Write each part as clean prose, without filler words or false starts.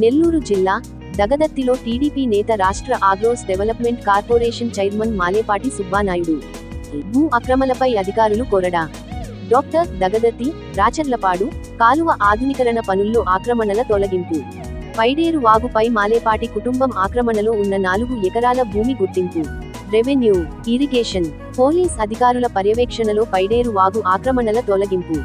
నెల్లూరు జిల్లా దగదత్తిలో టీడీపీ నేత రాష్ట్ర Agros development corporation chairman Malepati Subba Naidu భూ అక్రమాలపై అధికారులు కొరడా. డాక్టర్ దగదత్తి, రాచర్లపాడు కాలువ ఆధునీకరణ పనుల్లో ఆక్రమణల తొలగింపు. పైడేరు వాగుపై మాలేపాటి కుటుంబం ఆక్రమణలో ఉన్న 4 ఎకరాల భూమి గుర్తింపు. రెవెన్యూ, ఇరిగేషన్, పోలీస్ అధికారుల పర్యవేక్షణలో పైడేరు వాగు ఆక్రమణల తొలగింపు.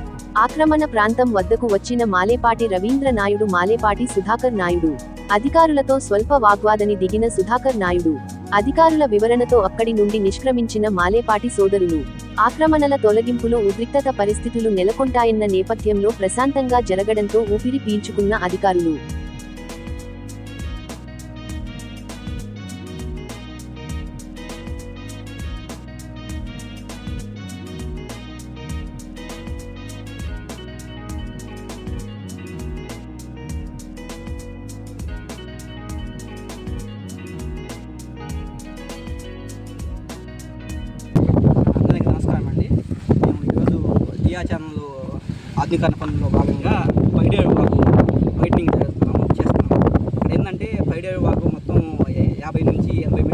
ఆక్రమణ ప్రాంతం వద్దకు వచ్చిన మాలేపాటి రవీంద్ర నాయుడు, మాలేపాటి సుధాకర్ నాయుడు అధికారులతో స్వల్ప వాగ్వాదని దిగిన సుధాకర్ నాయుడు అధికారుల వివరణతో అక్కడి నుండి నిష్క్రమించిన మాలేపాటి సోదరులు. ఆక్రమణల తొలగింపులో ఉద్రిక్తత పరిస్థితులు నెలకొంటాయన్న నేపథ్యంలో ప్రశాంతంగా జరగడంతో ఊపిరి పీల్చుకున్న అధికారులు. అందరికీ నమస్కారం అండి. మేము ఈరోజు దియా ఛానల్ ఆధునీకరణ పనుల్లో భాగంగా పైడేరు వాగు వైట్నింగ్ చేస్తున్నాము. ఏంటంటే పైడేరు వాగు మొత్తం 50 నుంచి 80